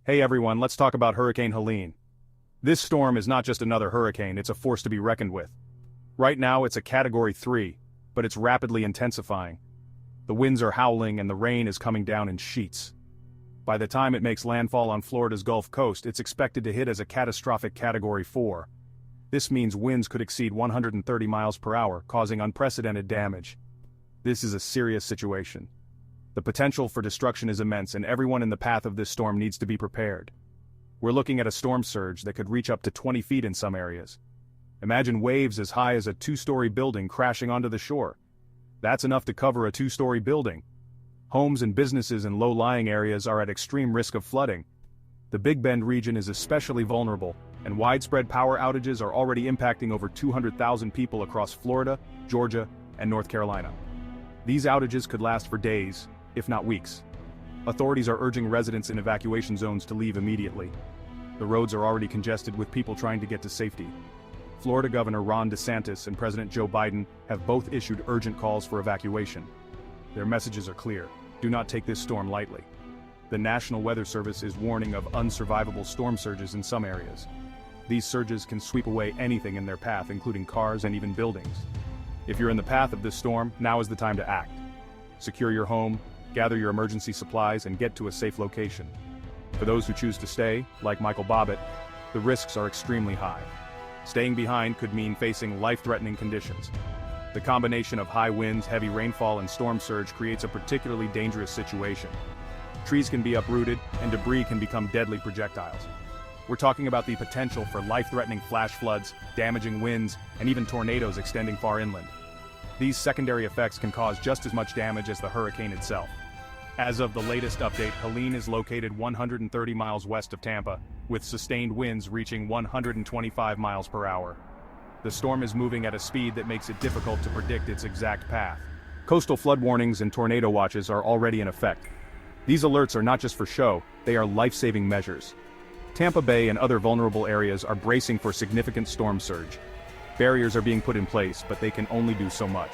Hey everyone, let's talk about Hurricane Helene. This storm is not just another hurricane, it's a force to be reckoned with. Right now it's a Category 3, but it's rapidly intensifying. The winds are howling and the rain is coming down in sheets. By the time it makes landfall on Florida's Gulf Coast, it's expected to hit as a catastrophic Category 4. This means winds could exceed 130 miles per hour, causing unprecedented damage. This is a serious situation. The potential for destruction is immense and everyone in the path of this storm needs to be prepared. We're looking at a storm surge that could reach up to 20 feet in some areas. Imagine waves as high as a 2-story building crashing onto the shore. That's enough to cover a 2-story building. Homes and businesses in low-lying areas are at extreme risk of flooding. The Big Bend region is especially vulnerable, and widespread power outages are already impacting over 200,000 people across Florida, Georgia, and North Carolina. These outages could last for days, if not weeks. Authorities are urging residents in evacuation zones to leave immediately. The roads are already congested with people trying to get to safety. Florida Governor Ron DeSantis and President Joe Biden have both issued urgent calls for evacuation. Their messages are clear: do not take this storm lightly. The National Weather Service is warning of unsurvivable storm surges in some areas. These surges can sweep away anything in their path, including cars and even buildings. If you're in the path of this storm, now is the time to act. Secure your home, gather your emergency supplies, and get to a safe location. For those who choose to stay, like Michael Bobbitt, the risks are extremely high. Staying behind could mean facing life-threatening conditions. The combination of high winds, heavy rainfall, and storm surge creates a particularly dangerous situation. Trees can be uprooted, and debris can become deadly projectiles. We're talking about the potential for life-threatening flash floods, damaging winds, and even tornadoes extending far inland. These secondary effects can cause just as much damage as the hurricane itself. As of the latest update, Helene is located 130 miles west of Tampa, with sustained winds reaching 125 miles per hour. The storm is moving at a speed that makes it difficult to predict its exact path. Coastal flood warnings and tornado watches are already in effect. These alerts are not just for show, they are life-saving measures. Tampa Bay and other vulnerable areas are bracing for significant storm surge. Barriers are being put in place, but they can only do so much.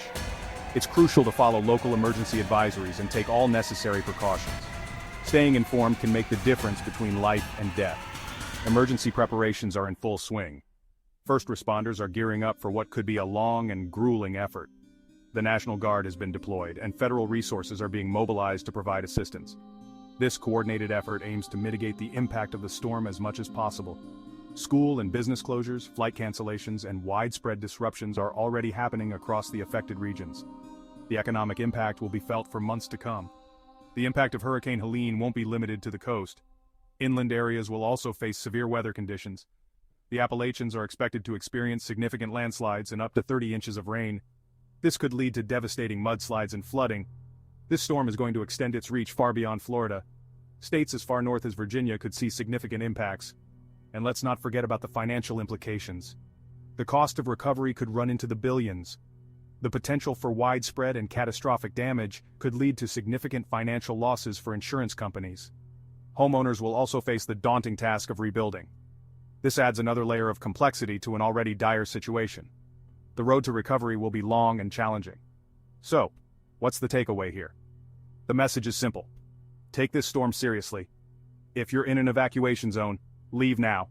It's crucial to follow local emergency advisories and take all necessary precautions. Staying informed can make the difference between life and death. Emergency preparations are in full swing. First responders are gearing up for what could be a long and grueling effort. The National Guard has been deployed, and federal resources are being mobilized to provide assistance. This coordinated effort aims to mitigate the impact of the storm as much as possible. School and business closures, flight cancellations, and widespread disruptions are already happening across the affected regions. The economic impact will be felt for months to come. The impact of Hurricane Helene won't be limited to the coast. Inland areas will also face severe weather conditions. The Appalachians are expected to experience significant landslides and up to 30 inches of rain. This could lead to devastating mudslides and flooding. This storm is going to extend its reach far beyond Florida. States as far north as Virginia could see significant impacts. And let's not forget about the financial implications. The cost of recovery could run into the billions. The potential for widespread and catastrophic damage could lead to significant financial losses for insurance companies. Homeowners will also face the daunting task of rebuilding. This adds another layer of complexity to an already dire situation. The road to recovery will be long and challenging. So, what's the takeaway here? The message is simple. Take this storm seriously. If you're in an evacuation zone, leave now.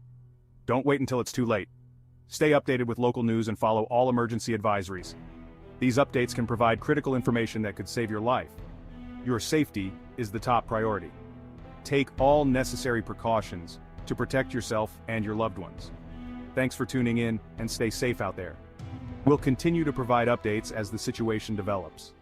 Don't wait until it's too late. Stay updated with local news and follow all emergency advisories. These updates can provide critical information that could save your life. Your safety is the top priority. Take all necessary precautions to protect yourself and your loved ones. Thanks for tuning in, and stay safe out there. We'll continue to provide updates as the situation develops.